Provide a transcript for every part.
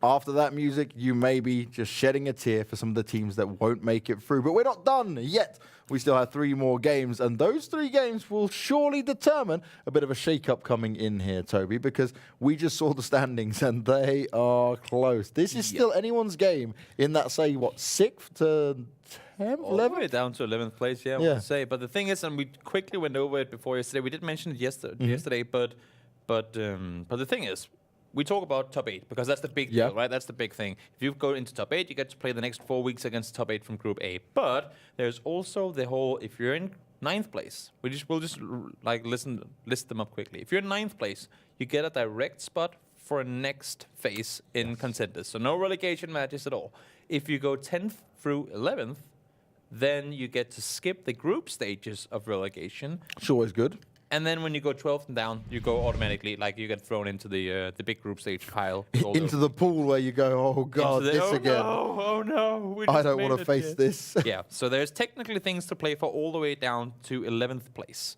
After that music, you may be just shedding a tear for some of the teams that won't make it through. But we're not done yet. We still have 3 more games, and those 3 games will surely determine a bit of a shake-up coming in here, Toby, because we just saw the standings, and they are close. This is still anyone's game in that, say, what, 6th to 10th, 11th? All the way down to 11th place, yeah, I would say. But the thing is, and we quickly went over it before yesterday, we did mention it yesterday, but the thing is, we talk about top 8 because that's the big deal, right? That's the big thing. If you go into top 8, you get to play the next 4 weeks against top 8 from Group A. But there's also the whole, if you're in 9th place, we'll just like list them up quickly. If you're in 9th place, you get a direct spot for a next phase in Contenders. So no relegation matches at all. If you go 10th through 11th, then you get to skip the group stages of relegation. Sure is good. And then when you go 12th and down, you go automatically, like you get thrown into the big group stage pile. Into the pool where you go, oh God, this again. Oh no, I don't want to face this. Yeah, so there's technically things to play for all the way down to 11th place,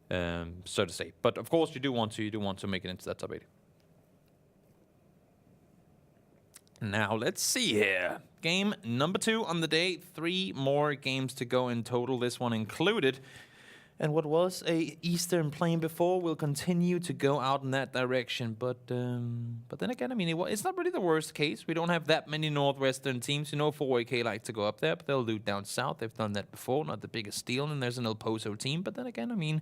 so to say. But of course, you do want to make it into that top 8. Now let's see here. Game number 2 on the day. 3 more games to go in total. This one included. And what was a Eastern plane before will continue to go out in that direction. But then again, I mean, it's not really the worst case. We don't have that many Northwestern teams. You know, 4AK like to go up there, but they'll do down south. They've done that before. Not the biggest deal. And there's an El Pozo team. But then again, I mean,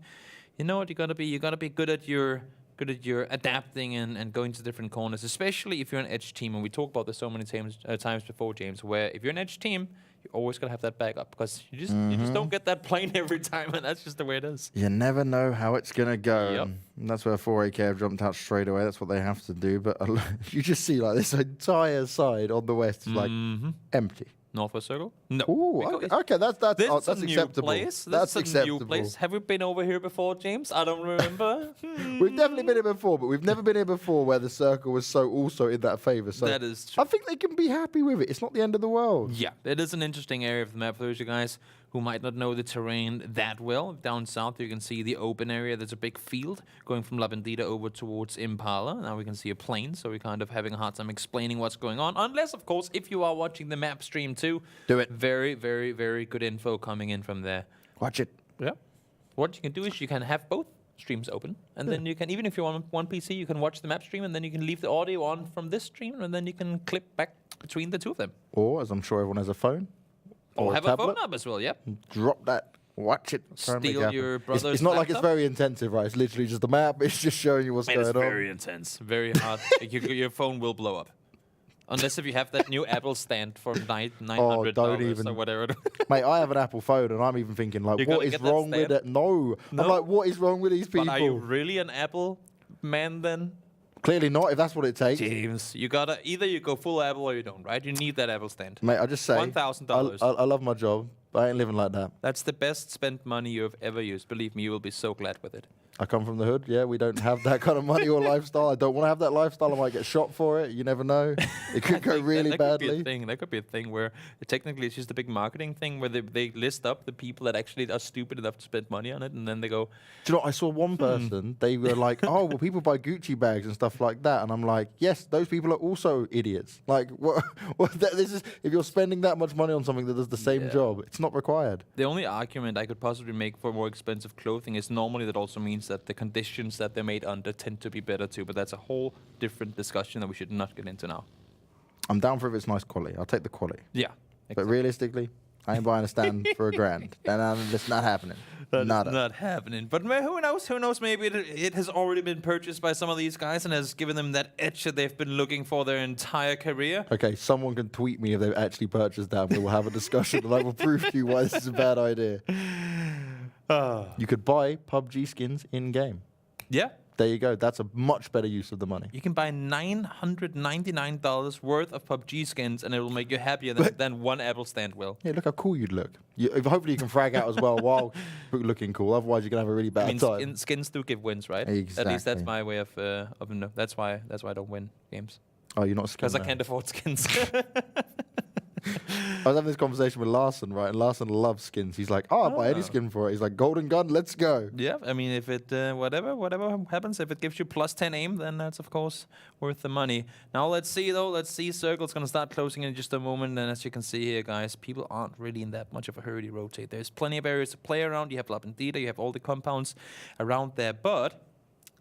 you know what? You gotta be good at your adapting and going to different corners, especially if you're an edge team. And we talked about this so many times before, James, where if you're an edge team, you always gotta have that backup because you just don't get that plane every time, and that's just the way it is. You never know how it's gonna go. And that's where 4AK have jumped out straight away. That's what they have to do. But you just see like this entire side on the west is like empty. Northwest Circle? No. Ooh, okay, that's acceptable. That's a new place. Have we been over here before, James? I don't remember. We've definitely been here before, but we've never been here before where the circle was so also in that favour. So that is true. I think they can be happy with it. It's not the end of the world. Yeah, it is an interesting area of the map for those you guys who might not know the terrain that well. Down south, you can see the open area. There's a big field going from La Bandida over towards Impala. Now we can see a plane, so we're kind of having a hard time explaining what's going on. Unless, of course, if you are watching the map stream too. Do it. Very, very, very good info coming in from there. Watch it. Yeah. What you can do is you can have both streams open, and then you can, even if you're on one PC, you can watch the map stream, and then you can leave the audio on from this stream, and then you can clip back between the two of them. Or, as I'm sure everyone has a phone. Or have a phone up as well, yep. Drop that. Watch it. Steal your brother's It's not laptop. like it's very intensive, right? It's literally just the map. It's just showing you what's going on. It's very intense. Very hard. Your phone will blow up. Unless if you have that new Apple stand for $900 or whatever. Mate, I have an Apple phone, and I'm even thinking, like, what is wrong with it? No. I'm like, what is wrong with these people? But are you really an Apple man then? Clearly not, if that's what it takes. James, you gotta, either you go full Apple or you don't, right? You need that Apple stand. Mate, I just say, $1,000. I love my job, but I ain't living like that. That's the best spent money you've ever used. Believe me, you will be so glad with it. I come from the hood, yeah, we don't have that kind of money or lifestyle. I don't want to have that lifestyle. I might get shot for it. You never know. It could go really badly. That could be a thing where technically it's just a big marketing thing where they list up the people that actually are stupid enough to spend money on it, and then they go... Do you know, I saw one person, they were like, oh, well, people buy Gucci bags and stuff like that. And I'm like, yes, those people are also idiots. Like, what this is, if you're spending that much money on something that does the same job, it's not required. The only argument I could possibly make for more expensive clothing is normally that also means that the conditions that they're made under tend to be better too, but that's a whole different discussion that we should not get into now. I'm down for if it's nice quality. I'll take the quality. Yeah. Exactly. But realistically, I ain't buying a stand for $1,000. And it's not happening. Not happening. But who knows? Who knows? Maybe it has already been purchased by some of these guys and has given them that edge that they've been looking for their entire career. Okay, someone can tweet me if they've actually purchased that. We will have a discussion and I will prove to you why this is a bad idea. You could buy PUBG skins in-game. Yeah. There you go. That's a much better use of the money. You can buy $999 worth of PUBG skins, and it will make you happier than one Apple stand will. Yeah, look how cool you'd look. Hopefully you can frag out as well while looking cool. Otherwise, you're gonna have a really bad time. Skins do give wins, right? Exactly. At least that's my way of no. That's why I don't win games. Oh, you're not a skin because I can't afford skins. I was having this conversation with Larson, right? And Larson loves skins. He's like, oh, I'll buy any skin for it. He's like, golden gun, let's go. Yeah, I mean, if it whatever happens, if it gives you +10 aim, then that's of course worth the money. Now let's see though. Let's see. Circle's gonna start closing in just a moment, and as you can see here, guys, people aren't really in that much of a hurry to rotate. There's plenty of areas to play around. You have Lapendita, you have all the compounds around there, but.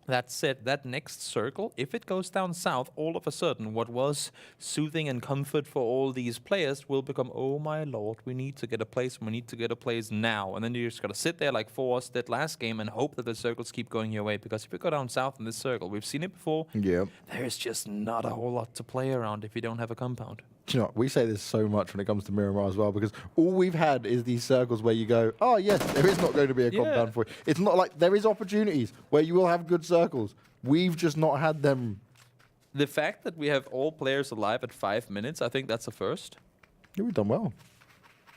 That said, that next circle, if it goes down south, all of a sudden, what was soothing and comfort for all these players will become, oh my lord, we need to get a place, we need to get a place now. And then you just got to sit there like Force did last game and hope that the circles keep going your way. Because if you go down south in this circle, we've seen it before, there's just not a whole lot to play around if you don't have a compound. Do you know what? We say this so much when it comes to Miramar as well, because all we've had is these circles where you go, oh yes, there is not going to be a compound for you. It's not like there is opportunities where you will have good circles. We've just not had them. The fact that we have all players alive at 5 minutes, I think that's a first. Yeah, we've done well.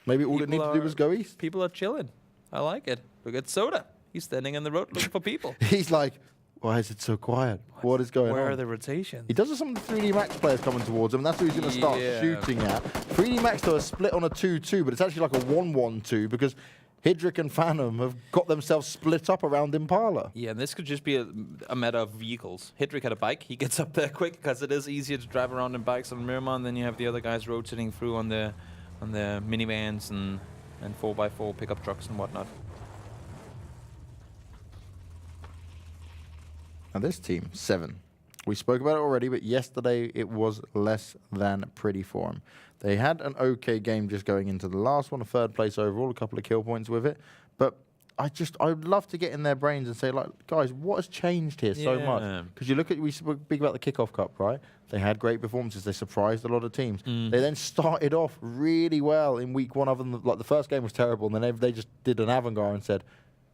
Maybe all it needed to do was go east. People are chilling. I like it. Look at Soda. He's standing in the road looking for people. He's like, why is it so quiet? What is going on? Where are the rotations? He does have some of the 3D Max players coming towards him, and that's who he's going to start shooting at. 3D Max, though, is split on a 2-2, but it's actually like a 1-1-2 because Hydric and Phantom have got themselves split up around Impala. Yeah, and this could just be a matter of vehicles. Hydric had a bike. He gets up there quick because it is easier to drive around in bikes on Miramar, and then you have the other guys rotating through on the minivans and 4x4 pickup trucks and whatnot. Now this team, Se7en. We spoke about it already, but yesterday it was less than pretty for them. They had an okay game just going into the last one, a third place overall, a couple of kill points with it. But I'd love to get in their brains and say, like, guys, what has changed here so much? Because you look at, we spoke big about the Kickoff Cup, right? They had great performances. They surprised a lot of teams. They then started off really well in week one. Other than the first game was terrible, and then they just did an avant-garde and said,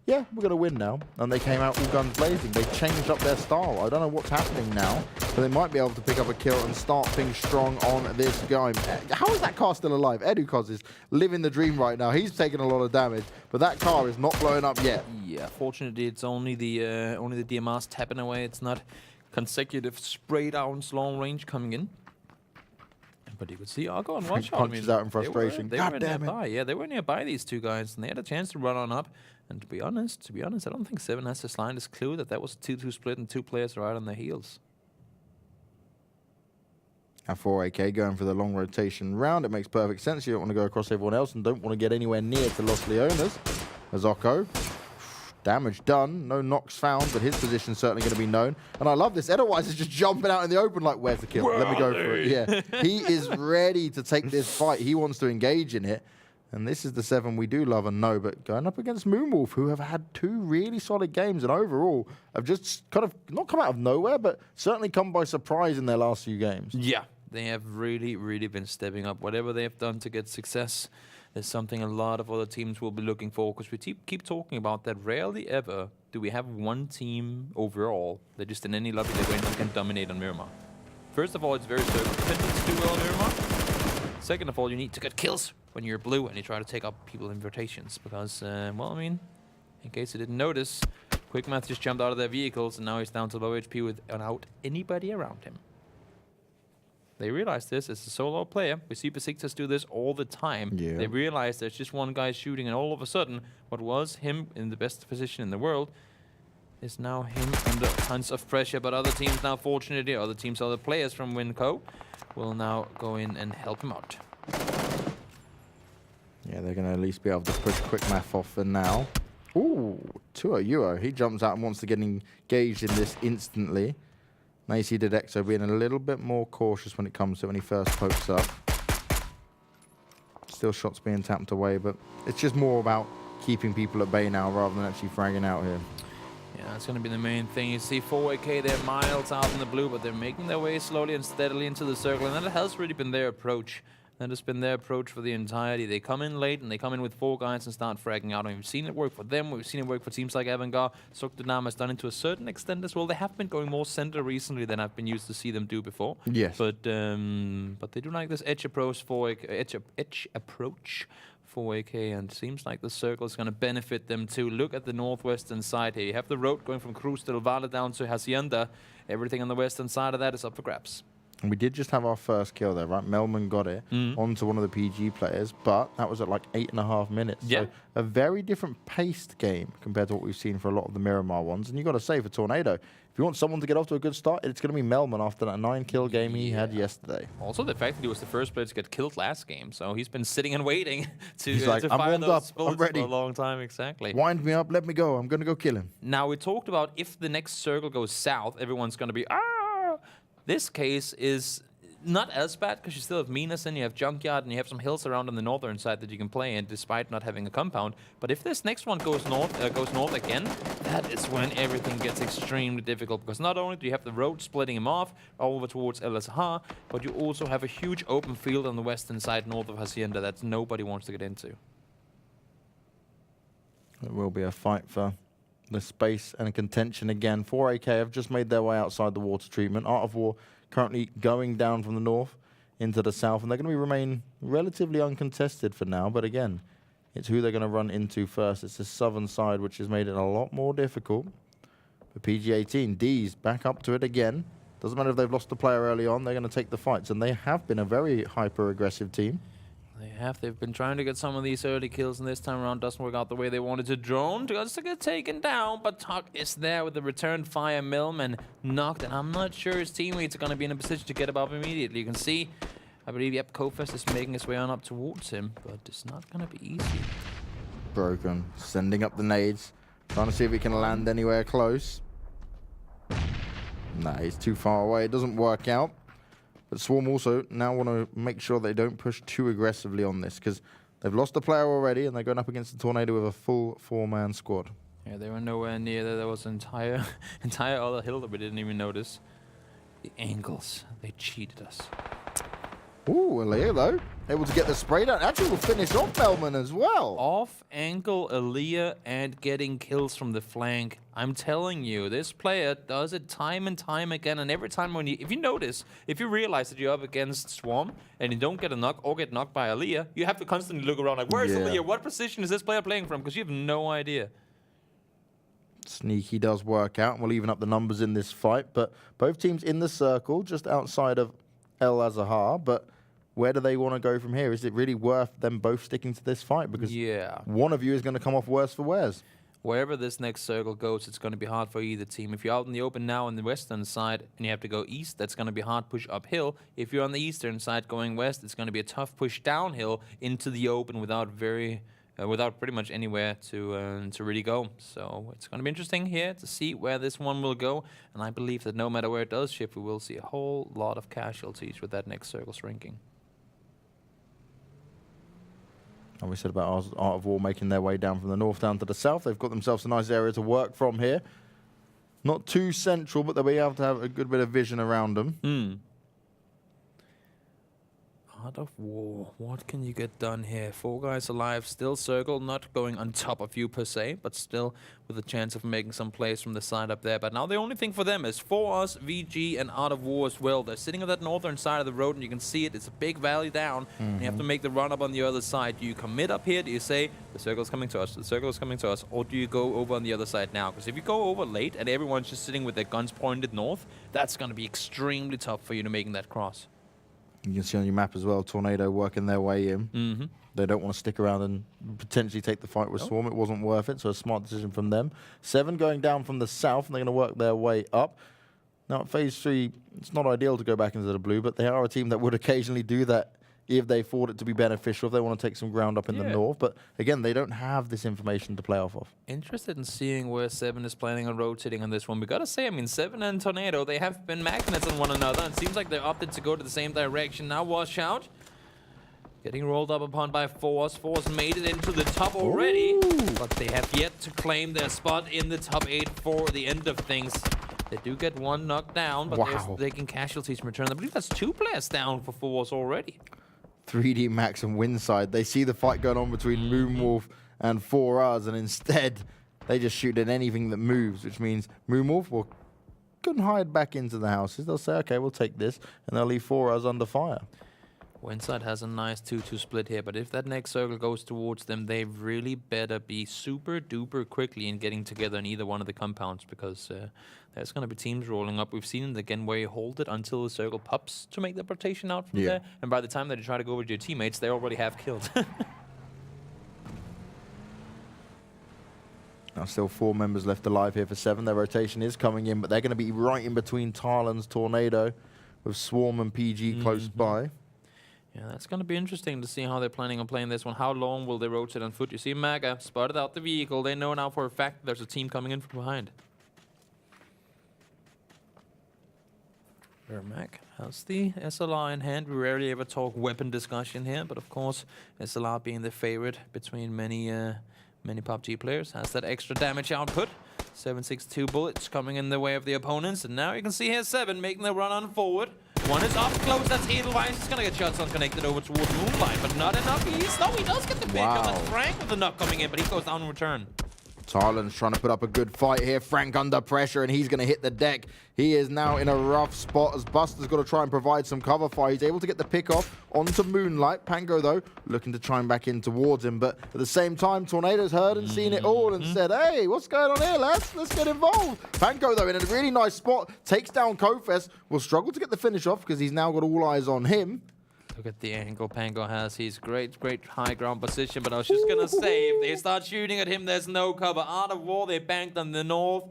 yeah, we're going to win now. And they came out all guns blazing. They changed up their style. I don't know what's happening now, but they might be able to pick up a kill and start things strong on this guy. How is that car still alive? Edukos is living the dream right now. He's taking a lot of damage, but that car is not blowing up yet. Yeah, fortunately, it's only the DMRs tapping away. It's not consecutive spray downs long range coming in. But you could see Argo and Watch punches out in frustration. They were nearby. Yeah, they were nearby, these two guys, and they had a chance to run on up. And to be honest, I don't think Se7en has the slightest clue that was a 2-2 split and two players are out on their heels. Now 4AK going for the long rotation round. It makes perfect sense. You don't want to go across everyone else and don't want to get anywhere near to Los Leonas. Azoko. Damage done. No knocks found, but his position's certainly going to be known. And I love this. Edelweiss is just jumping out in the open like, where's the kill? Let me go for it. Yeah, he is ready to take this fight. He wants to engage in it. And this is the Se7en we do love and know, but going up against Moonwolf, who have had two really solid games and overall have just kind of not come out of nowhere, but certainly come by surprise in their last few games. Yeah, they have really, really been stepping up. Whatever they have done to get success is something a lot of other teams will be looking for, because we keep talking about that. Rarely ever do we have one team overall that just in any lobby they win can dominate on Miramar. First of all, it's very certain to do well on Miramar. Second of all, you need to get kills when you're blue and you try to take up people in rotations, because, well, I mean, in case you didn't notice, Quickmath just jumped out of their vehicles and now he's down to low HP without anybody around him. They realize this as a solo player. We see Besiktas do this all the time. Yeah. They realize there's just one guy shooting, and all of a sudden, what was him in the best position in the world is now him under tons of pressure. But other teams now, fortunately, other players from Vinco will now go in and help him out. Yeah, they're going to at least be able to push Quickmath off for now. Ooh, Tuo Yuo. He jumps out and wants to get engaged in this instantly. Nice, he did Exo being a little bit more cautious when it comes to when he first pokes up. Still shots being tapped away, but it's just more about keeping people at bay now rather than actually fragging out here. Yeah, that's going to be the main thing. You see 4AK, they're miles out in the blue, but they're making their way slowly and steadily into the circle, and that has really been their approach. That has been their approach for the entirety. They come in late, and they come in with 4 guys and start fragging out. And we've seen it work for them. We've seen it work for teams like Avangard. Sokdunam has done it to a certain extent as well. They have been going more center recently than I've been used to see them do before. Yes. But they do like this edge approach for edge approach for AK, and seems like the circle is going to benefit them too. Look at the northwestern side here. You have the road going from Cruz del Valle down to Hacienda. Everything on the western side of that is up for grabs. And we did just have our first kill there, right? Melman got it onto one of the PG players, but that was at like 8.5 minutes. Yeah. So a very different paced game compared to what we've seen for a lot of the Miramar ones. And you got to say for Tornado, if you want someone to get off to a good start, it's going to be Melman after that 9-kill game he had yesterday. Also, the fact that he was the first player to get killed last game, so he's been sitting and waiting to He's like, to I'm fire warmed those up, bullets I'm ready. for a long time. Exactly. Wind me up, let me go. I'm going to go kill him. Now, we talked about if the next circle goes south, everyone's going to be, ah! This case is not as bad because you still have Minas and you have Junkyard and you have some hills around on the northern side that you can play in despite not having a compound. But if this next one goes north again, that is when everything gets extremely difficult because not only do you have the road splitting him off over towards El Azhar, but you also have a huge open field on the western side north of Hacienda that nobody wants to get into. It will be a fight for the space and contention again. 4AK have just made their way outside the water treatment. Art of War currently going down from the north into the south, and they're going to remain relatively uncontested for now. But again, it's who they're going to run into first. It's the southern side, which has made it a lot more difficult. For PG-18, D's back up to it again. Doesn't matter if they've lost a player early on, they're going to take the fights, and they have been a very hyper-aggressive team. They've been trying to get some of these early kills, and this time around doesn't work out the way they wanted to. Drone just to get taken down, but Tuck is there with the return fire. Millman knocked, and I'm not sure his teammates are going to be in a position to get above immediately. You can see, I believe, yep, Kofest is making his way on up towards him, but it's not going to be easy. Broken, sending up the nades, trying to see if he can land anywhere close. Nah, he's too far away. It doesn't work out. But Swarm also now want to make sure they don't push too aggressively on this because they've lost a player already and they're going up against the Tornado with a full 4-man squad. Yeah, they were nowhere near there. There was an entire other hill that we didn't even notice. The angles, they cheated us. Ooh, Aaliyah though, able to get the spray down. Actually will finish off Melman as well. Off angle Aaliyah and getting kills from the flank. I'm telling you, this player does it time and time again. And every time when if you realize that you're up against Swarm and you don't get a knock or get knocked by Aaliyah, you have to constantly look around like, where's Aaliyah? What position is this player playing from? Because you have no idea. Sneaky does work out and we'll even up the numbers in this fight. But both teams in the circle just outside of El Azhar. But where do they want to go from here? Is it really worth them both sticking to this fight? Because one of you is going to come off worse for wears. Wherever this next circle goes, it's going to be hard for either team. If you're out in the open now on the western side and you have to go east, that's going to be a hard push uphill. If you're on the eastern side going west, it's going to be a tough push downhill into the open without pretty much anywhere to really go. So it's going to be interesting here to see where this one will go. And I believe that no matter where it does shift, we will see a whole lot of casualties with that next circle shrinking. And we said about Art of War making their way down from the north down to the south. They've got themselves a nice area to work from here. Not too central, but they'll be able to have a good bit of vision around them. Art of War, what can you get done here? 4 guys alive, still circle, not going on top of you per se, but still with a chance of making some plays from the side up there. But now the only thing for them is for us, VG, and Art of War as well. They're sitting on that northern side of the road, and you can see it. It's a big valley down, and you have to make the run up on the other side. Do you commit up here? Do you say, the circle is coming to us, the circle is coming to us, or do you go over on the other side now? Because if you go over late and everyone's just sitting with their guns pointed north, that's going to be extremely tough for you to making that cross. You can see on your map as well, Tornado working their way in. They don't want to stick around and potentially take the fight with Swarm. It wasn't worth it, so a smart decision from them. 7 going down from the south, and they're going to work their way up. Now, at Phase 3, it's not ideal to go back into the blue, but they are a team that would occasionally do that if they thought it to be beneficial, if they want to take some ground up in the north. But again, they don't have this information to play off of. Interested in seeing where 7 is planning on rotating on this one. We gotta say, I mean, 7 and Tornado, they have been magnets on one another. It seems like they opted to go to the same direction. Now Wash out. Getting rolled up upon by Force. Force made it into the top already. But they have yet to claim their spot in the top 8 for the end of things. They do get 1 knocked down, but they're taking casualties in return. I believe that's 2 players down for Force already. 3D Max and Winside, they see the fight going on between Moonwolf and 4Rs, and instead they just shoot at anything that moves, which means Moonwolf will can hide back into the houses. They'll say, okay, we'll take this, and they'll leave 4Rs under fire. Winside has a nice 2-2 split here, but if that next circle goes towards them, they really better be super duper quickly in getting together in either one of the compounds, because there's going to be teams rolling up. We've seen it again where you hold it until the circle pops to make the rotation out from there, and by the time that you try to go over to your teammates, they already have killed. Now still 4 members left alive here for 7. Their rotation is coming in, but they're going to be right in between Tarlans, Tornado, with Swarm and PG close by. Yeah, that's going to be interesting to see how they're planning on playing this one. How long will they rotate on foot? You see Maga spotted out the vehicle. They know now for a fact there's a team coming in from behind. Mac has the SLR in hand. We rarely ever talk weapon discussion here, but of course, SLR being the favorite between many PUBG players, has that extra damage output. 762 bullets coming in the way of the opponents, and now you can see here 7 making the run on forward. One is up close, that's Edelweiss. He's gonna get shots unconnected over towards Moonlight, but not enough. He does get the pick up. That's Frank with the knock coming in, but he goes down in return. Tarlans trying to put up a good fight here. Frank under pressure, and he's going to hit the deck. He is now in a rough spot as Buster's got to try and provide some cover fire. He's able to get the pick off onto Moonlight. Pango, though, looking to chime back in towards him. But at the same time, Tornado's heard and seen it all and said, hey, what's going on here, lads? Let's get involved. Pango, though, in a really nice spot, takes down Kofes. Will struggle to get the finish off because he's now got all eyes on him. Look at the angle Pango has. He's great high ground position. But I was just going to say, if they start shooting at him, there's no cover. Out of war, they banked on the north,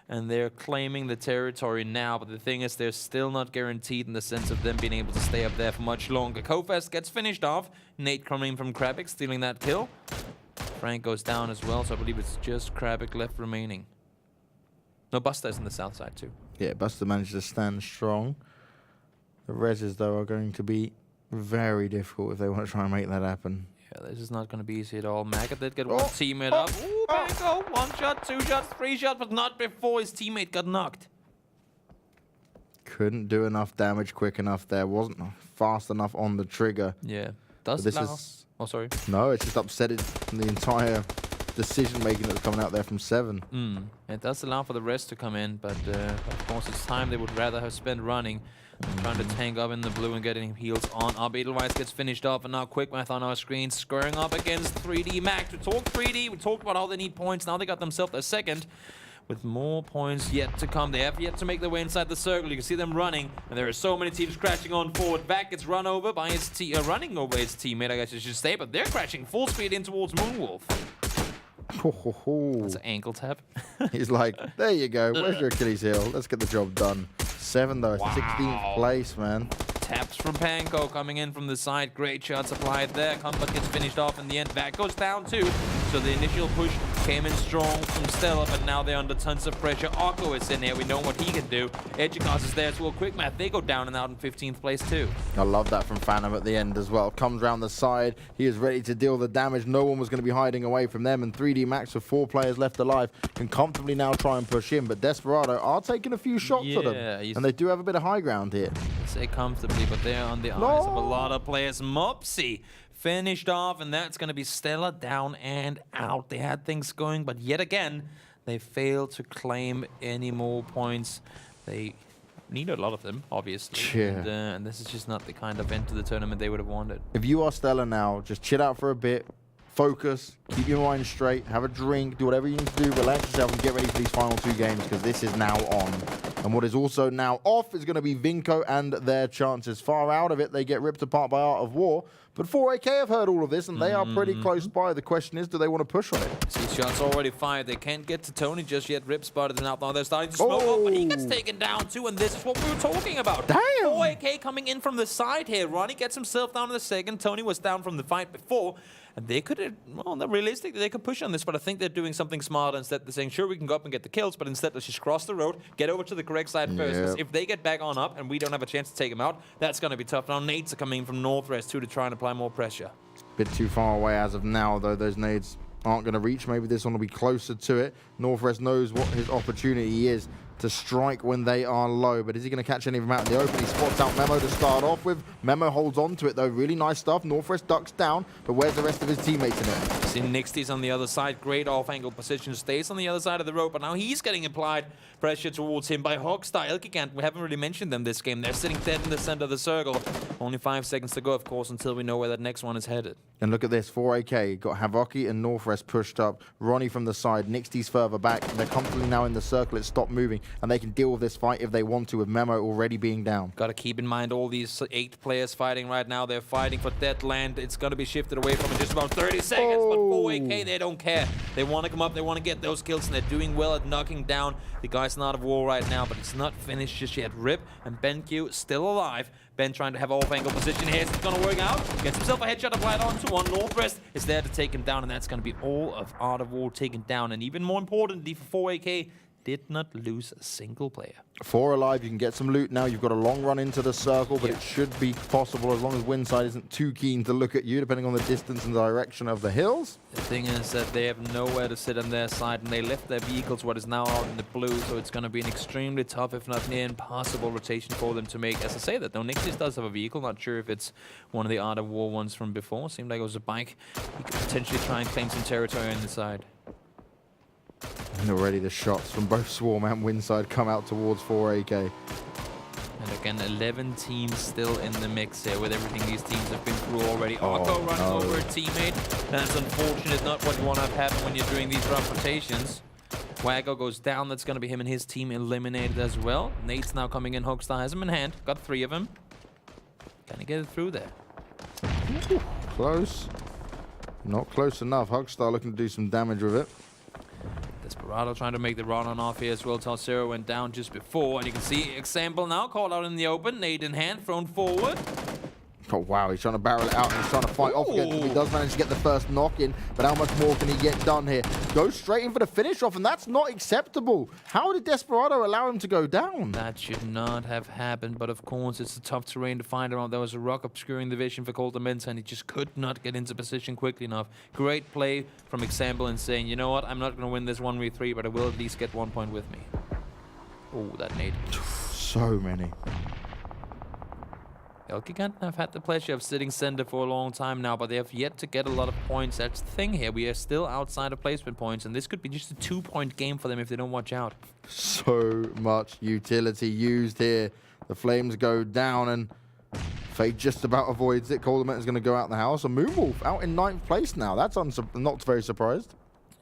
and they're claiming the territory now. But the thing is, they're still not guaranteed in the sense of them being able to stay up there for much longer. Kofest gets finished off. Nate coming from Krabik, stealing that kill. Frank goes down as well, so I believe it's just Krabik left remaining. No, Buster's on the south side too. Yeah, Buster managed to stand strong. The reses, though, are going to be very difficult if they want to try and make that happen. Yeah, this is not going to be easy at all. Maga did get one teammate up. Ooh, Pango! 1 shot, 2 shots, 3 shots, but not before his teammate got knocked. Couldn't do enough damage quick enough there. Wasn't fast enough on the trigger. Yeah. Does this Oh, sorry. No, it's just upsetted the entire decision-making that's coming out there from 7. It does allow for the rest to come in, but of course it's time they would rather have spent running. Trying to tank up in the blue and getting heals on up. Edelweiss gets finished off, and now Quickmath on our screen, squaring up against 3D Max. We talked 3D, we talked about how they need points. Now they got themselves a second, with more points yet to come. They have yet to make their way inside the circle. You can see them running, and there are so many teams crashing on forward. Vac gets run over by his running over his teammate, I guess I should say, but they're crashing full speed in towards Moonwolf. That's an ankle tap. He's like, there you go. Where's your Achilles heel? Let's get the job done. 7 though, 16th place, man. Taps from Panko coming in from the side. Great shots applied there. Combat gets finished off in the end. Back goes down too. So the initial push came in strong from Stella, but now they're under tons of pressure. Arco is in here. We know what he can do. Elgiganten is there as well. Quickmath, they go down and out in 15th place too. I love that from Phantom at the end as well. Comes round the side. He is ready to deal the damage. No one was going to be hiding away from them. And 3D Max with 4 players left alive can comfortably now try and push in. But Desperado are taking a few shots at them. And they do have a bit of high ground here. Say comfortably, but they're on the eyes of a lot of players. Mopsy finished off, and that's going to be Stella down and out. They had things going, but yet again, they failed to claim any more points. They need a lot of them, obviously. Yeah. And this is just not the kind of end to the tournament they would have wanted. If you are Stella now, just chill out for a bit. Focus, keep your mind straight, have a drink, do whatever you need to do, relax yourself and get ready for these final 2 games because this is now on. And what is also now off is going to be Vinco and their chances. Far out of it, they get ripped apart by Art of War. But 4AK have heard all of this and they are pretty close by. The question is, do they want to push on it? See, shots already fired. They can't get to Tony just yet. Rip spotted and out now. They're starting to smoke up, but he gets taken down too. And this is what we were talking about. Damn! 4AK coming in from the side here. Ronnie gets himself down in the second. Tony was down from the fight before. And they could, well, realistically, they could push on this, but I think they're doing something smart. Instead, they're saying, sure, we can go up and get the kills, but instead, let's just cross the road, get over to the correct side first. 'Cause if they get back on up and we don't have a chance to take them out, that's going to be tough. Now, nades are coming from Northwest, too, to try and apply more pressure. Bit too far away as of now, though. Those nades aren't going to reach. Maybe this one will be closer to it. Northwest knows what his opportunity is. to strike when they are low. But is he going to catch any of them out in the open? He spots out Memo to start off with. Memo holds on to it, though. Really nice stuff. Northwest ducks down, but where's the rest of his teammates in it? See, Nixty's on the other side. Great off-angle position. Stays on the other side of the road, but now he's getting applied pressure towards him by Hogstar. Elgiganten, we haven't really mentioned them this game. They're sitting dead in the center of the circle. Only 5 seconds to go, of course, until we know where that next one is headed. And look at this, 4AK, got Havoki and Northwest pushed up. Ronnie from the side, Nixty's further back. And they're comfortably now in the circle. It's stopped moving, and they can deal with this fight if they want to, with Memo already being down. Got to keep in mind all these 8 players fighting right now. They're fighting for dead land. It's going to be shifted away from in just about 30 seconds, but 4AK, they don't care. They want to come up, they want to get those kills, and they're doing well at knocking down the guys in Art of War right now, but it's not finished just yet. Rip and BenQ still alive. Ben trying to have off-angle position here. It's going to work out. Gets himself a headshot applied onto one. Northwest is there to take him down, and that's going to be all of Art of War taken down. And even more importantly for 4AK, did not lose a single player. 4 alive, you can get some loot now. You've got a long run into the circle, but it should be possible as long as Winside isn't too keen to look at you, depending on the distance and direction of the hills. The thing is that they have nowhere to sit on their side, and they left their vehicles what is now out in the blue, so it's going to be an extremely tough, if not near impossible, rotation for them to make. As I say that, though, Nixis does have a vehicle. Not sure if it's one of the Art of War ones from before. Seemed like it was a bike. He could potentially try and claim some territory on the side. And already the shots from both Swarm and Winside come out towards 4AK. And again, 11 teams still in the mix here with everything these teams have been through already. Arco running over a teammate. That's unfortunate, not what you want to have happen when you're doing these rough rotations. Waggo goes down. That's going to be him and his team eliminated as well. Nate's now coming in. Hogstar has him in hand. Got 3 of them. Can he get it through there? Ooh, close. Not close enough. Hogstar looking to do some damage with it. Desperado trying to make the run on off here as well. Tossero went down just before, and you can see example now called out in the open. Nade in hand, thrown forward. Oh, wow, he's trying to barrel it out and he's trying to fight off again. He does manage to get the first knock in, but how much more can he get done here? Goes straight in for the finish off, and that's not acceptable. How did Desperado allow him to go down? That should not have happened, but of course, it's a tough terrain to find around. There was a rock obscuring the vision for Cold Mensa, and he just could not get into position quickly enough. Great play from example and saying, you know what, I'm not going to win this 1v3, but I will at least get 1 point with me. Oh, that nade. So many. Elgiganten have had the pleasure of sitting center for a long time now, but they have yet to get a lot of points. That's the thing here. We are still outside of placement points, and this could be just a 2-point game for them if they don't watch out. So much utility used here. The flames go down, and Fade just about avoids it. Coleman is going to go out the house. And Moonwolf out in 9th place now. That's not very surprised.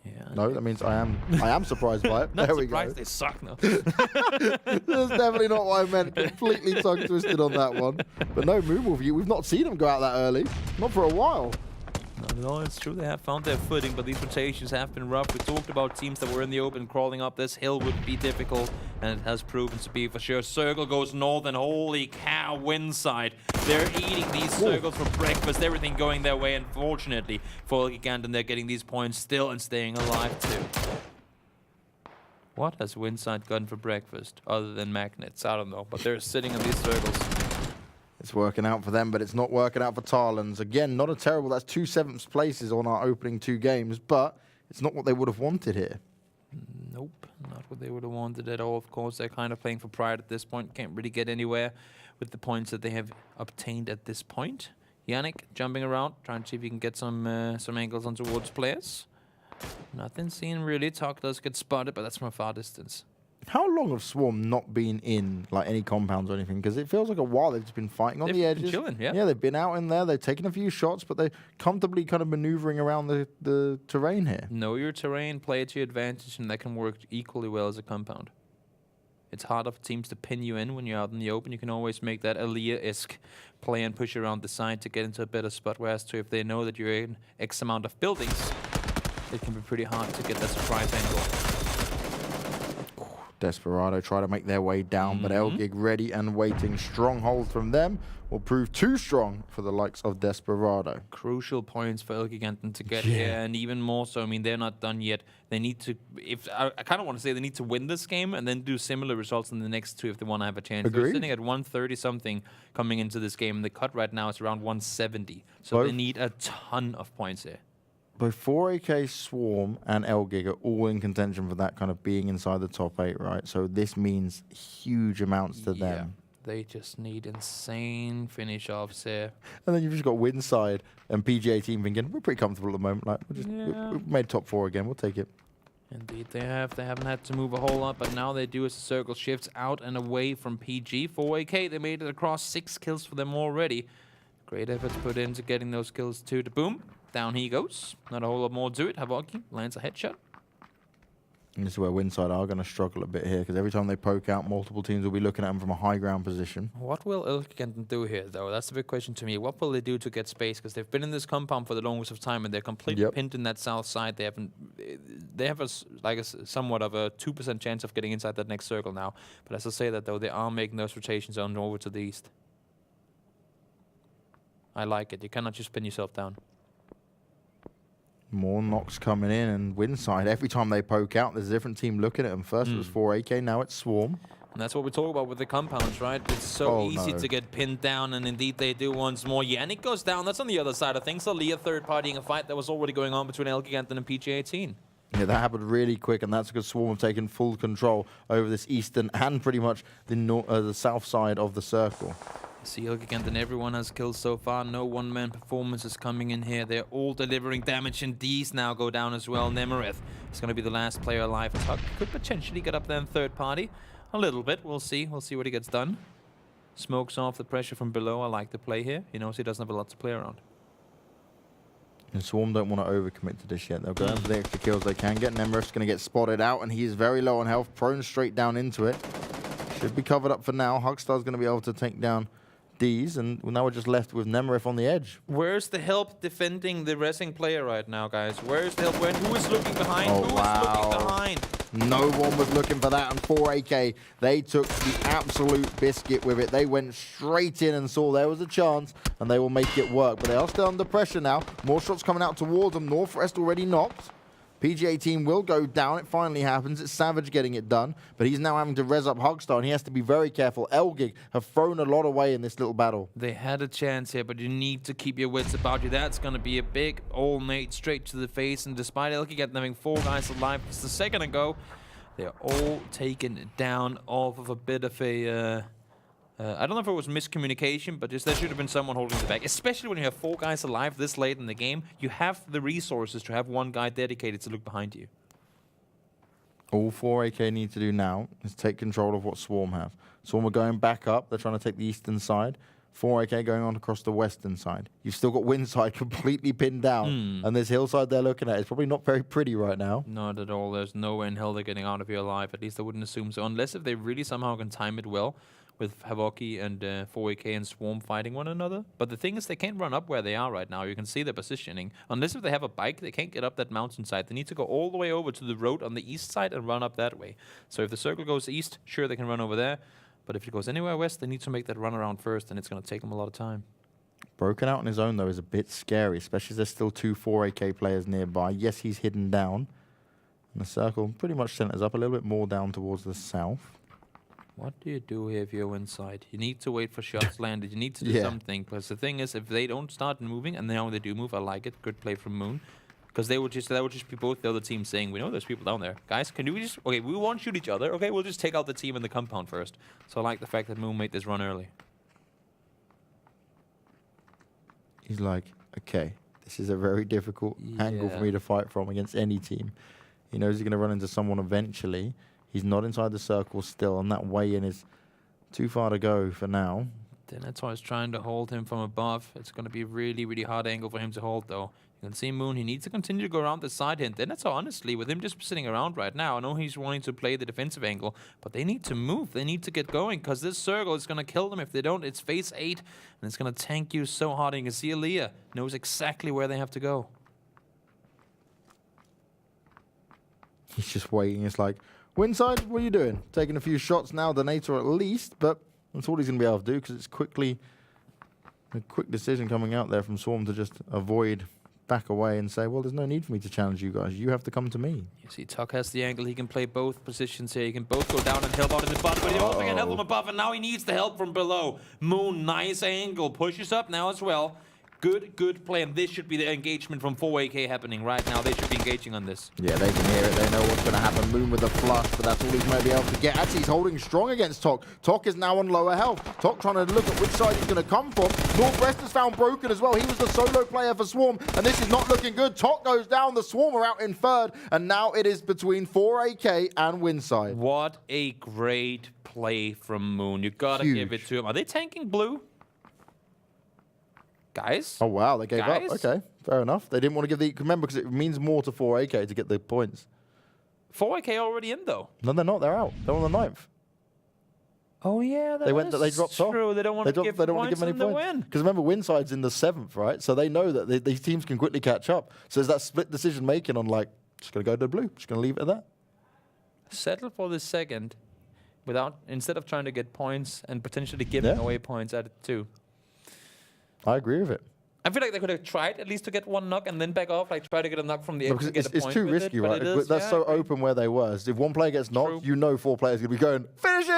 Yeah. No, that means I am surprised by it. Not there we surprised, go. they suck now. That's definitely not what I meant. Completely tongue twisted on that one. But no, Moonwolf, we've not seen him go out that early. Not for a while. No, it's true. They have found their footing, but these rotations have been rough. We talked about teams that were in the open crawling up this hill would be difficult, and it has proven to be for sure. Circle goes north, and holy cow, Winside. They're eating these circles for breakfast, everything going their way. Unfortunately for Elgiganten, they're getting these points still and staying alive too. What has Winside gotten for breakfast other than magnets? I don't know, but they're sitting in these circles. It's working out for them, but it's not working out for Tarlans. Again, not a terrible. That's 2 7th places on our opening 2 games, but it's not what they would have wanted here. Nope, not what they would have wanted at all. Of course, they're kind of playing for pride at this point. Can't really get anywhere with the points that they have obtained at this point. Yannick jumping around, trying to see if he can get some angles on towards players. Nothing seen really. Talk does get spotted, but that's from a far distance. How long have Swarm not been in like any compounds or anything? Because it feels like a while they've just been fighting on the edges. Been chilling, yeah. Yeah, they've been out in there. They've taken a few shots, but they're comfortably kind of maneuvering around the terrain here. Know your terrain, play it to your advantage, and that can work equally well as a compound. It's harder for teams to pin you in when you're out in the open. You can always make that Aaliyah-esque play and push around the side to get into a better spot. Whereas if they know that you're in X amount of buildings, it can be pretty hard to get that surprise angle. Desperado try to make their way down, but Elgig ready and waiting. Stronghold from them will prove too strong for the likes of Desperado. Crucial points for Elgiganten to get here, and even more so. I mean, they're not done yet. They need to. I kind of want to say they need to win this game and then do similar results in the next 2 if they want to have a chance. Agreed. They're sitting at 130 something coming into this game, and the cut right now is around 170. So they need a ton of points here. both 4AK, Swarm, and Elgig are all in contention for that kind of being inside the top 8, right? So this means huge amounts to them. They just need insane finish offs here. And then you've just got Winside and PGA team thinking, we're pretty comfortable at the moment. Like, we've made top 4 again. We'll take it. Indeed, they have. They haven't had to move a whole lot, but now they do as the circle shifts out and away from PG. 4AK, they made it across. 6 kills for them already. Great efforts put into getting those kills too. Boom. Down he goes. Not a whole lot more to it. Havoki lands a headshot. And this is where Winside are going to struggle a bit here, because every time they poke out, multiple teams will be looking at them from a high ground position. What will Elgiganten do here, though? That's the big question to me. What will they do to get space? Because they've been in this compound for the longest of time, and they're completely pinned in that south side. They haven't. They have somewhat of a 2% chance of getting inside that next circle now. But as I say that, though, they are making those rotations on over to the east. I like it. You cannot just pin yourself down. More knocks coming in, and Winside, every time they poke out, there's a different team looking at them. First it was 4AK, now it's Swarm. And that's what we talk about with the compounds, right? It's so easy to get pinned down, and indeed they do once more. Yannick goes down. That's on the other side of things. Alia third-partying a fight that was already going on between Elgiganten and PG18. Yeah, that happened really quick, and that's because Swarm have taken full control over this eastern and pretty much the south side of the circle. See Elgiganten, everyone has kills so far. No one-man performance is coming in here. They're all delivering damage, and these now go down as well. Nemereth is going to be the last player alive. Tuck could potentially get up there in third party. A little bit. We'll see. We'll see what he gets done. Smokes off the pressure from below. I like the play here. He knows he doesn't have a lot to play around. And Swarm don't want to overcommit to this yet. They'll go in for the extra kills they can get. Nemereth's going to get spotted out, and he is very low on health, prone straight down into it. Should be covered up for now. Hugstar's going to be able to take down D's, and now we're just left with Nemereth on the edge. Where's the help defending the resing player right now, guys? Where's the help? Who is looking behind? Oh, Who is looking behind? No one was looking for that, and 4AK, they took the absolute biscuit with it. They went straight in and saw there was a chance, and they will make it work. But they are still under pressure now. More shots coming out towards them. Northwest already knocked. PGA team will go down. It finally happens. It's Savage getting it done, but he's now having to res up Hugstar, and he has to be very careful. Elgig have thrown a lot away in this little battle. They had a chance here, but you need to keep your wits about you. That's going to be a big old nade straight to the face, and despite Elgiganten having 4 guys alive just a second ago, they're all taken down off of a bit of a... I don't know if it was miscommunication, but just there should have been someone holding the back. Especially when you have 4 guys alive this late in the game, you have the resources to have 1 guy dedicated to look behind you. All 4AK need to do now is take control of what Swarm have. Swarm are going back up. They're trying to take the eastern side. 4AK going on across the western side. You've still got Winside completely pinned down. And this hillside they're looking at is probably not very pretty right now. Not at all. There's no way in hell they're getting out of here alive. At least I wouldn't assume so. Unless if they really somehow can time it well, with Havoki and 4AK and Swarm fighting one another. But the thing is, they can't run up where they are right now. You can see their positioning. Unless if they have a bike, they can't get up that mountainside. They need to go all the way over to the road on the east side and run up that way. So if the circle goes east, sure, they can run over there. But if it goes anywhere west, they need to make that run around first, and it's going to take them a lot of time. Broken out on his own, though, is a bit scary, especially as there's still 2 4AK players nearby. Yes, he's hidden down. And the circle pretty much centers up a little bit more down towards the south. What do you do here if you're inside? You need to wait for shots landed. You need to do something. Because the thing is, if they don't start moving, and now they do move, I like it. Good play from Moon. Because that would just be both the other teams saying, we know there's people down there. Guys, can we just... Okay, we won't shoot each other. Okay, we'll just take out the team in the compound first. So I like the fact that Moon made this run early. He's like, okay, this is a very difficult angle for me to fight from against any team. He knows he's going to run into someone eventually. He's not inside the circle still, and that way in is too far to go for now. Then that's why he's trying to hold him from above. It's going to be a really, really hard angle for him to hold, though. You can see Moon, he needs to continue to go around the side hint. And that's how, honestly, with him just sitting around right now, I know he's wanting to play the defensive angle, but they need to move. They need to get going, because this circle is going to kill them if they don't. It's phase 8, and it's going to tank you so hard. And you can see Alia knows exactly where they have to go. He's just waiting. It's like, Winside, what are you doing? Taking a few shots now, Donator at least, but that's all he's going to be able to do, because it's quickly a quick decision coming out there from Swarm to just avoid, back away and say, well, there's no need for me to challenge you guys. You have to come to me. You see, Tuck has the angle. He can play both positions here. He can both go down and help out in the bottom, but he also can help from above, and now he needs the help from below. Moon, nice angle. Pushes up now as well. Good play, and this should be the engagement from 4AK happening right now. They should be engaging on this. Yeah, they can hear it. They know what's going to happen. Moon with a flush, but that's all he's going to be able to get. Actually, he's holding strong against Tok. Tok is now on lower health. Tok trying to look at which side he's going to come from. Northwest is found broken as well. He was the solo player for Swarm, and this is not looking good. Tok goes down. The Swarm are out in third, and now it is between 4AK and Winside. What a great play from Moon. You got to give it to him. Are they tanking blue? Guys? Oh, wow. They gave up. Okay, fair enough. They didn't want to give the... Remember, because it means more to 4AK to get the points. 4AK already in, though. No, they're not. They're out. They're on the 9th. Oh, yeah, They dropped off. true. They don't want to give any points. Because remember, Winside's in the 7th, right? So they know that these teams can quickly catch up. So there's that split decision making on, like, just going to go to blue. Just going to leave it at that. Settle for the second instead of trying to get points and potentially giving away points at it, too. I agree with it. I feel like they could have tried at least to get one knock and then back off, like try to get a knock from the edge. It's too risky, right? That's so open where they were. If one player gets knocked, you know 4 players are going to be going, finish it!